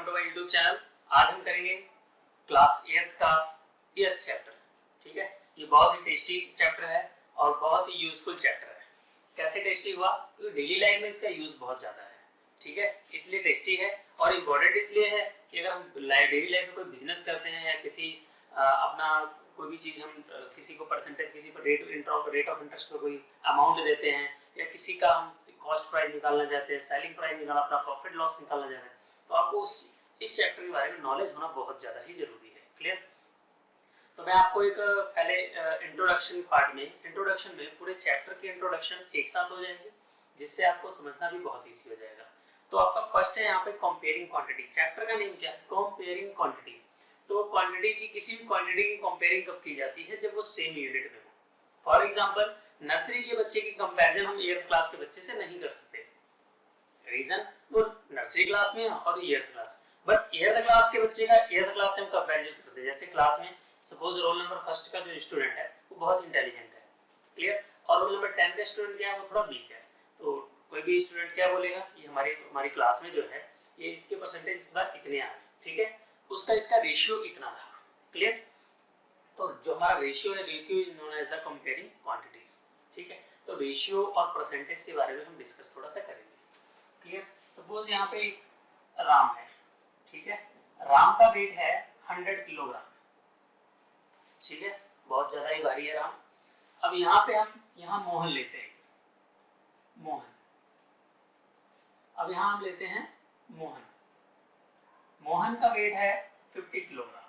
Welcome to my YouTube channel. आज हम करेंगे क्लास 8 का 8th चैप्टर। ठीक है, ये बहुत ही टेस्टी चैप्टर है और बहुत ही यूजफुल चैप्टर है। कैसे टेस्टी हुआ? क्योंकि डेली लाइफ में इसका यूज बहुत ज्यादा है। ठीक है, इसलिए टेस्टी है और इम्पोर्टेंट इसलिए है कि अगर हम डेली लाइफ में कोई बिजनेस करते हैं या किसी अपना कोई भी चीज हम किसी को परसेंटेज, किसी को रेट ऑफ इंटरेस्ट पर कोई अमाउंट देते हैं या किसी का हम कॉस्ट प्राइस निकालना चाहते हैं, सेलिंग प्राइस निकालना, अपना प्रॉफिट लॉस निकालना चाहते हैं, तो आपको इस चैप्टर के बारे में नॉलेज होना बहुत ज़्यादा ही जरूरी है। क्लियर? तो मैं आपको एक पहले इंट्रोडक्शन पार्ट में, इंट्रोडक्शन में पूरे चैप्टर के इंट्रोडक्शन एक साथ हो जाएंगे, जिससे आपको समझना भी बहुत ईजी हो जाएगा। तो आपका फर्स्ट है यहाँ पे कंपेयरिंग क्वांटिटी। चैप्टर का नेम क्या है? Comparing quantity. तो क्वांटिटी की, किसी भी क्वांटिटी की कंपेयरिंग कब की जाती है? जब वो सेम यूनिट में हो। फॉर एग्जांपल, नर्सरी के बच्चे की कंपैरिजन हम 8th क्लास के बच्चे से नहीं कर सकते। रीजन, वो नर्सरी क्लास में और 8th class, but 8th class के बच्चे का 8th क्लास से हम कंपैरिजन करते हैं। जैसे क्लास में सपोज रोल नंबर फर्स्ट का जो स्टूडेंट है वो बहुत इंटेलिजेंट है, क्लियर, और रोल नंबर 10 का स्टूडेंट क्या है, वो थोड़ा वीक है। तो कोई भी स्टूडेंट क्या बोलेगा, ये हमारी क्लास में जो है ये इसके परसेंटेज इस बार इतने आए, ठीक है, उसका इसका रेशियो इतना था। क्लियर? तो जो हमारा रेशियो है, ratio is known as the comparing quantities. ठीक है, तो रेशियो और परसेंटेज के बारे में हम डिस्कस थोड़ा सा करेंगे। क्लियर? सपोज यहाँ पे एक राम है, ठीक है, राम का वेट है 100 किलोग्राम। ठीक है, बहुत ज्यादा ही भारी है राम। अब यहाँ पे हम मोहन लेते हैं, मोहन। अब यहाँ हम लेते हैं मोहन। मोहन का वेट है 50 किलोग्राम।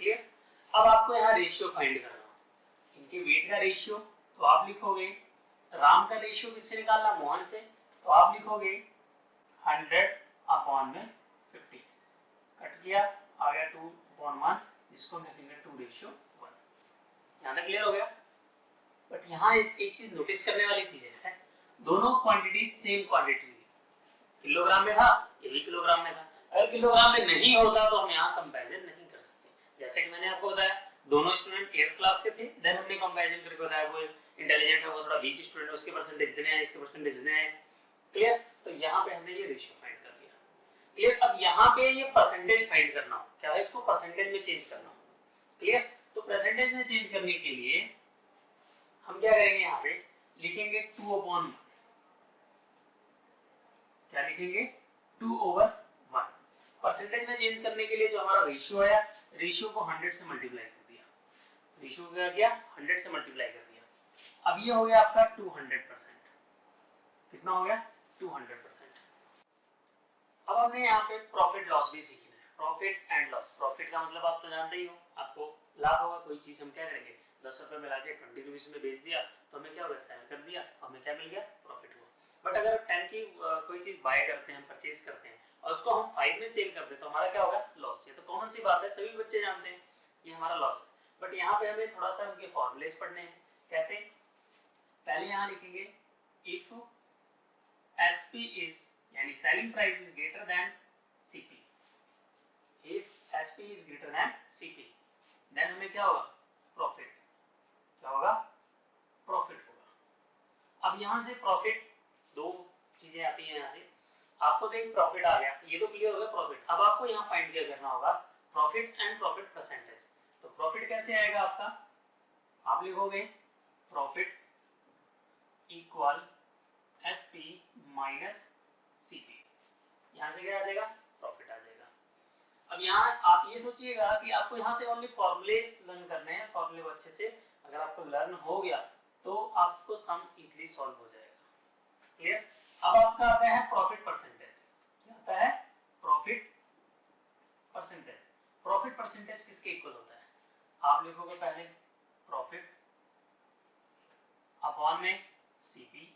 क्लियर? अब आपको यहाँ रेशियो फाइंड करना है, इनके वेट का रेशियो। तो आप लिखोगे राम का रेशियो किससे निकालना? मोहन से। तो आप लिखोगे 100 अपॉन में 50, कट किया, आ गया 2/1, जिसको हम लिखेंगे 2:1। यहाँ तक क्लियर हो गया? बट यहाँ इस एक चीज नोटिस करने वाली चीज है, दोनों क्वांटिटी सेम क्वांटिटी थी। किलोग्राम में था, ये भी किलोग्राम में था। अगर किलोग्राम में नहीं होता तो हम यहाँ कंपैरिजन नहीं कर सकते। जैसे कि मैंने आपको बताया, दोनों स्टूडेंट 8th क्लास के थे, देन हमने कंपैरिजन करके बताया, वो इंटेलिजेंट है, वो थोड़ा वीक स्टूडेंट है, उसके परसेंटेज इतने हैं, इसके परसेंटेज इतने हैं। क्लियर? तो यहाँ पे हमने ये रेशियो फाइंड कर लिया। क्लियर? अब यहाँ पे ये परसेंटेज फाइंड करना हो, क्या है, इसको परसेंटेज में चेंज करना हो। क्लियर? तो परसेंटेज में चेंज करने के लिए हम क्या करेंगे, यहाँ पे लिखेंगे 2/1। क्या लिखेंगे? 2/1। परसेंटेज में चेंज करने के लिए जो हमारा रेशियो आया, रेशियो को 100 से मल्टीप्लाई कर दिया। रेशियो क्या किया? 100 से मल्टीप्लाई कर दिया। अब ये हो गया आपका 200%। कितना हो गया? 200%। अब हमने यहाँ पे प्रॉफिट लॉस भी सीखना है। Profit and loss. प्रॉफिट का मतलब आप तो जानते ही हो, आपको लाभ होगा, कोई चीज हम क्या करेंगे, 10 रुपए में लाके 20 रुपीज में बेच दिया तो हमें क्या होगा, सेल कर दिया तो हमें क्या मिल गया, प्रॉफिट हुआ। बट अगर 10 की कोई चीज बाय करते हैं, परचेज करते हैं और उसको हम 5 में सेल कर दे तो हमारा क्या होगा, लॉस। ये तो कॉमन सी बात है, सभी बच्चे जानते हैं ये हमारा लॉस है। बट यहाँ पे हमें थोड़ा सा उनके फॉर्मूलेस पढ़ने हैं। कैसे? पहले यहाँ लिखेंगे इफ SP is, यानी selling price is greater than CP। इफ SP is greater than CP, then हमें क्या होगा, प्रॉफिट। क्या होगा? प्रॉफिट होगा। अब यहाँ से प्रॉफिट, दो चीजें आती हैं यहाँ से। आपको तो एक प्रॉफिट आ गया, ये तो क्लियर हो गया प्रॉफिट। अब आपको यहाँ फाइंड क्या करना होगा, प्रॉफिट एंड प्रॉफिट परसेंटेज। तो प्रॉफिट कैसे आएगा आपका, आप लिखोगे profit equal SP minus CP। यहाँ से क्या आ जाएगा, प्रॉफिट आ जाएगा। अब यहाँ आप ये सोचिएगा कि आपको यहाँ से ओनली फॉर्मूलेस लर्न करने हैं। फॉर्मूले अच्छे से अगर आपको लर्न हो गया तो आपको सम इजीली सॉल्व हो जाएगा। क्लियर? अब आपका आता है प्रॉफिट परसेंटेज। क्या आता है? Profit percentage. प्रॉफिट परसेंटेज किसके इक्वल होता है? आप लिखोगे पहले प्रॉफिट अपॉन में CP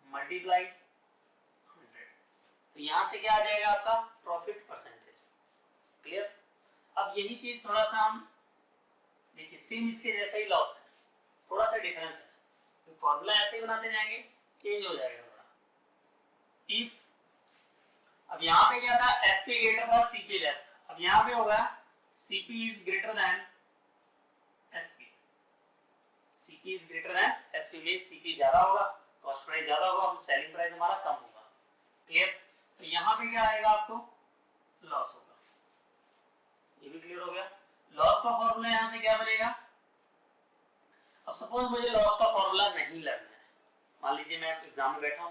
मल्टीप्लाई 100। तो यहां से क्या आ जाएगा आपका, प्रॉफिट परसेंटेज। क्लियर? अब यही चीज थोड़ा सा हम देखिए, सेम इसके जैसा ही लॉस है, थोड़ा सा डिफरेंस है, तो फॉर्मूला ऐसे ही बनाते जाएंगे, चेंज हो जाएगा थोड़ा। इफ, अब यहाँ पे क्या था, SP ग्रेटर था, CP लेस था। अब यहाँ पे होगा CP is greater then SP। CP is greater then SP में CP ज्यादा होगा, कॉस्ट प्राइस ज्यादा होगा, हम सेलिंग प्राइस हमारा कम होगा। क्लियर? तो यहाँ पे क्या आएगा का फॉर्मूला यहां से क्या बनेगा? अब सपोज मुझे लॉस का फॉर्मूला नहीं लगना है, मान लीजिए मैं एग्जाम में बैठा हूं,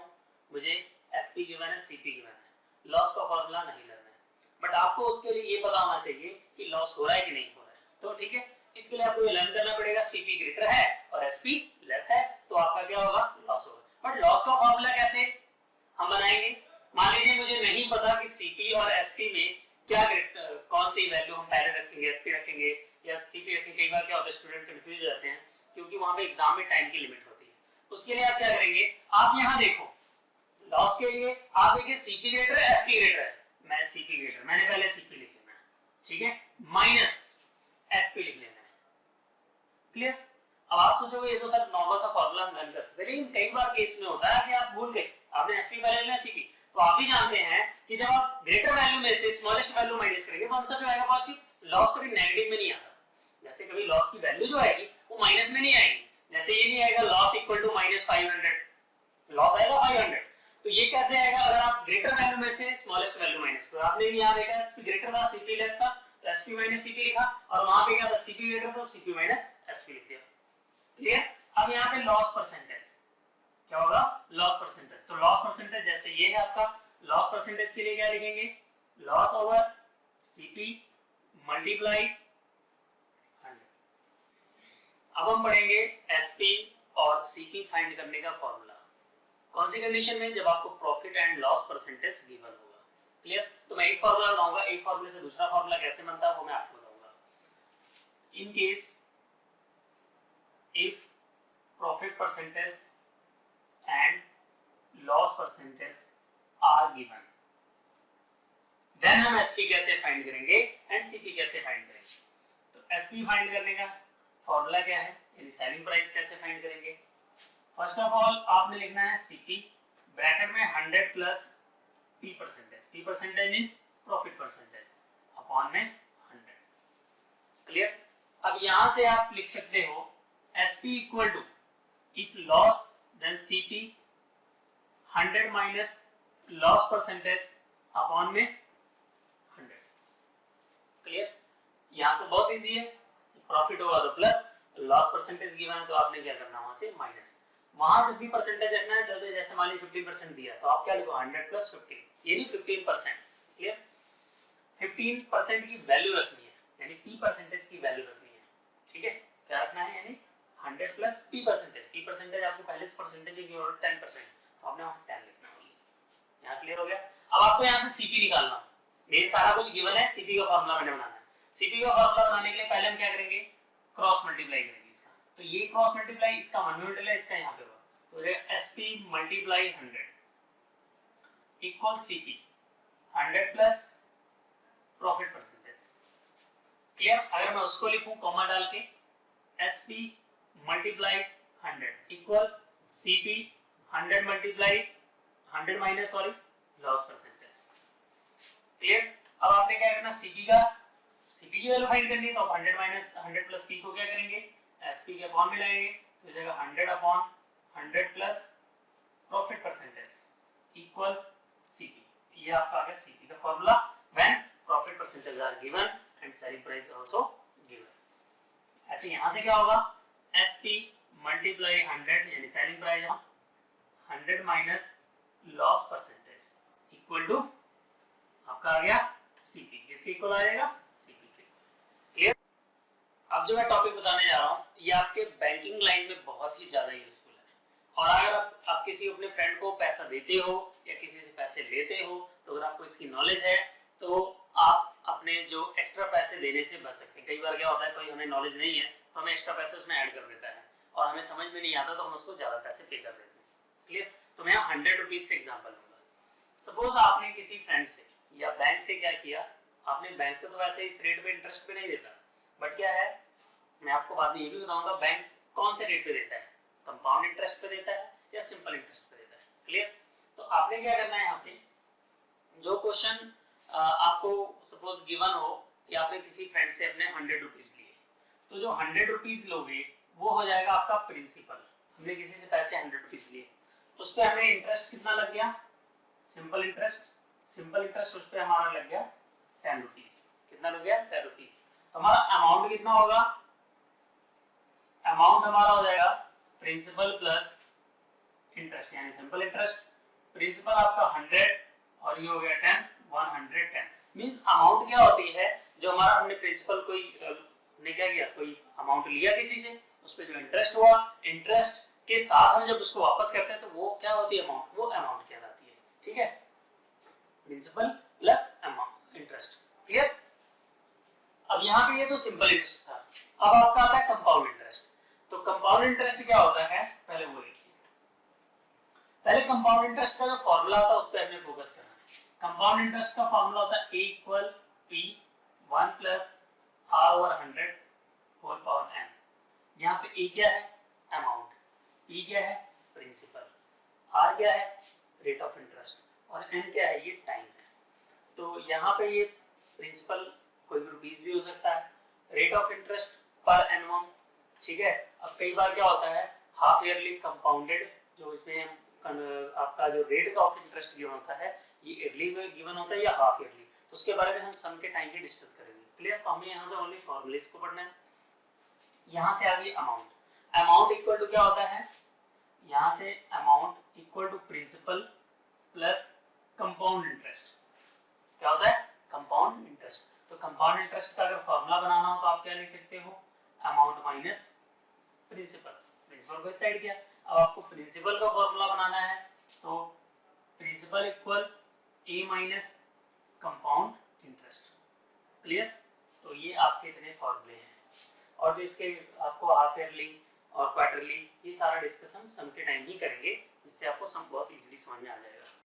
मुझे एसपी गिवन है, सीपी गिवन है, लॉस का फॉर्मूला नहीं लगना है, बट आपको उसके लिए ये पता होना चाहिए कि लॉस हो रहा है कि नहीं हो रहा है। तो ठीक है, इसके लिए आपको ये लर्न करना पड़ेगा, सीपी ग्रेटर है और एसपी लेस है तो आपका क्या होगा? लॉस होगा। बट लॉस का फॉर्मूला कैसे हम बनाएंगे? मान लीजिए मुझे नहीं पता कि सीपी और एसपी में क्या कौन सी वैल्यू हम पहले रखेंगे, एसपी रखेंगे या सीपी रखेंगे। कई बार क्या होता है स्टूडेंट कंफ्यूज हो जाते हैं क्योंकि वहां पे एग्जाम में टाइम की लिमिट होती है। उसके लिए आप क्या करेंगे, आप यहां देखो लॉस के लिए आप देखिए सीपी ग्रेटर है, एसपी ग्रेटर है, मैं सीपी ग्रेटर, मैंने पहले सीपी लिख लेना है, ठीक है, माइनस एसपी लिख लेना है। क्लियर? अब आप सोचोगे ये तो सर नॉर्मल सा फॉर्मूला हम लर्न कर सकते हैं, लेकिन कई बार केस में होता है कि आप भूल गए, आपने एसपी पहले लेना सीपी, तो आप भी जानते हैं कि जब आप ग्रेटर वैल्यू में से स्मॉलेस्ट वैल्यू माइनस करेंगे तो आंसर जो आएगा पॉजिटिव। लॉस कभी नेगेटिव में नहीं आता, जैसे कभी लॉस की वैल्यू जो आएगी वो माइनस में नहीं आएगी, जैसे ये नहीं आएगा लॉस इक्वल टू -500, लॉस आएगा 500, तो ये कैसे आएगा? अगर आप ग्रेटर वैल्यू में से स्मॉलेस्ट वैल्यू माइनस करो। आपने भी यहां देखा एसपी ग्रेटर था, सीपी लेस था, तो एसपी माइनस सीपी लिखा, और वहां पे क्या था? सीपी ग्रेटर था, सीपी माइनस एसपी लिख दिया। क्लियर? अब यहाँ पे लॉस परसेंटेज क्या होगा? Loss percentage. तो लॉस परसेंटेज जैसे ये है आपका, लॉस परसेंटेज के लिए क्या लिखेंगे? Loss over CP multiply 100। अब हम पढ़ेंगे एसपी और सीपी फाइंड करने का फॉर्मूला। कौन सी कंडीशन में? जब आपको profit and loss percentage given होगा। क्लियर? तो मैं एक फॉर्मूला बनाऊंगा, एक फॉर्मूले से दूसरा फॉर्मूला कैसे बनता है वो मैं आपको बताऊंगा। In case if profit percentage and loss percentage are given, then हम SP कैसे फाइंड करेंगे एंड CP कैसे फाइंड करेंगे। तो SP फाइंड करने का फॉर्मूला क्या है, यानी सेलिंग प्राइस कैसे फाइंड करेंगे? फर्स्ट ऑफ ऑल आपने लिखना है CP ब्रैकेट में 100 plus P percentage, P percentage means profit percentage upon में 100। क्लियर? अब यहां से आप लिख सकते हो SP equal to if loss then CP 100 minus loss percentage upon में 100। क्लियर? यहां से बहुत इजी है, प्रॉफिट होगा तो प्लस, लॉस परसेंटेज गिवन है तो आपने क्या करना वहां से माइनस। वहां जब भी परसेंटेज रखना है तो जैसे मान लीजिए 15% दिया तो आप क्या लिखो 100 प्लस 15, ये नहीं 15%। क्लियर? 15% की वैल्यू रखनी है, यानी P परसेंटेज की वैल्यू रखनी है, ठीक है? क्या रखना है? यानी 100 plus P percentage. P percentage आपको पहले से परसेंटेज है कि 10%, तो आपने वहां 10 लिखना है। यहां क्लियर हो गया? अब आपको यहां से CP निकालना, ये सारा कुछ गिवन है, CP का फार्मूला मैंने बनाना है। CP का फार्मूला बनाने के लिए पहले हम क्या करेंगे? क्रॉस मल्टीप्लाई करेंगे इसका, तो ये क्रॉस मल्टीप्लाई इसका 1 में मल्टीप्लाई इसका यहां पे होगा, तो हो जाएगा SP multiply 100 equal CP 100 plus profit percentage. Clear? अगर मैं उसको लिखूं कॉमा डाल के SP multiply 100 equal CP 100 multiply 100 minus sorry loss percentage. Clear? अब आपने क्या करना? CP की वैल्यू फाइंड करनी है, तो आप 100 माइनस 100 प्लस P को क्या करेंगे? SP के अपॉन में लाएंगे, तो हो जाएगा 100 upon 100 plus profit percentage equal CP। ये आपका आ गया CP का formula when profit percentage are given and selling price also given. ऐसे यहां से क्या होगा? SP मल्टीप्लाई 100 यानी selling price 100 minus loss percentage equal to आपका आ गया CP। किसके इक्वल आ जाएगा? CP के। क्लियर? अब जो मैं टॉपिक बताने जा रहा हूं ये आपके बैंकिंग लाइन में बहुत ही ज्यादा यूजफुल है, और अगर आप किसी अपने फ्रेंड को पैसा देते हो या किसी से पैसे लेते हो तो अगर आपको इसकी नॉलेज है तो आप अपने जो एक्स्ट्रा पैसे देने से बच सकते हैं। कई बार क्या होता है कोई हमें नॉलेज नहीं है तो हमें एक्स्ट्रा पैसे उसमें ऐड कर देता है और हमें समझ में नहीं आता तो हम उसको ज्यादा पैसे पे कर देते हैं। क्लियर? तो मैं यहाँ 100 रुपीज से एग्जाम्पल लूंगा। सपोज आपने किसी फ्रेंड से या बैंक से क्या किया, आपने बैंक से तो वैसे इस रेट पे इंटरेस्ट पे नहीं देता, बट क्या है मैं आपको बाद में ये भी बताऊंगा बैंक कौन से रेट पे देता है, कंपाउंड इंटरेस्ट पे देता है या सिंपल इंटरेस्ट पे देता है। क्लियर? तो आपने क्या करना है, यहाँ पे जो क्वेश्चन आपको सपोज गिवन हो कि आपने किसी फ्रेंड से अपने 100 रुपीज लिए, तो जो 100 रुपीज लोगे वो हो जाएगा आपका प्रिंसिपल। हमने किसी से पैसे 100 रुपीज लिए, उस पर हमें इंटरेस्ट कितना लग गया? सिंपल इंटरेस्ट उस पर हमारा लग गया 10 रुपीज। कितना लग गया? 10 रुपीज। तो हमारा अमाउंट कितना होगा, अमाउंट हमारा हो जाएगा प्रिंसिपल प्लस इंटरेस्ट यानी सिंपल इंटरेस्ट। प्रिंसिपल आपका 100 और ये हो गया 10, 110 मींस अमाउंट क्या होती है, जो हमारा हमने प्रिंसिपल कोई ने क्या किया, कोई अमाउंट लिया किसी से, उस पे जो इंटरेस्ट हुआ, इंटरेस्ट के साथ हम जब उसको वापस करते हैं तो वो क्या होती है, अमाउंट, वो अमाउंट कहलाती है। ठीक है, principal plus amount interest, clear. अब यहाँ पे ये तो सिंपल इंटरेस्ट था, अब आपका आता है कंपाउंड इंटरेस्ट। तो कंपाउंड इंटरेस्ट क्या होता है, पहले वो लिखिए। पहले कंपाउंड इंटरेस्ट का जो फॉर्मूला होता है उस पर हमें फोकस करना है। कंपाउंड इंटरेस्ट का फॉर्मूला होता है A equal P 1 plus R over 100 whole power n। यहाँ पे A क्या है, अमाउंट, P क्या है, प्रिंसिपल, R क्या है, रेट ऑफ इंटरेस्ट, और n क्या है, ये टाइम है। तो यहाँ पे ये प्रिंसिपल कोई भी रुपीस भी हो सकता है, रेट ऑफ इंटरेस्ट पर एनुअम। ठीक है, अब कई बार क्या होता है, हाफ ईयरली कंपाउंडेड, जो इसमें आपका जो रेट ऑफ इंटरेस्ट गिवन होता है ये ईयरली में गिवन होता है या हाफ ईयरली, तो उसके बारे में हम सम के टाइम ही डिस्कस करेंगे। क्लियर, तो हमें यहाँ से ओनली फॉर्मूलेस को पढ़ना है। यहाँ से आ गई अमाउंट, अमाउंट इक्वल टू क्या होता है, यहाँ से amount equal to principal plus compound interest, क्या होता है, कंपाउंड इंटरेस्ट। तो कंपाउंड इंटरेस्ट का अगर फॉर्मूला बनाना हो तो आप क्या लिख सकते हो, अमाउंट माइनस प्रिंसिपल, प्रिंसिपल को इस साइड किया। अब आपको प्रिंसिपल का फॉर्मूला बनाना है तो principal equal A minus compound interest, clear. तो ये आपके इतने फॉर्मूले हैं, और जो इसके आपको हाफ ईयरली और क्वार्टरली ये सारा डिस्कशन सम के टाइम ही करेंगे, जिससे आपको सम बहुत इजीली समझ में आ जाएगा।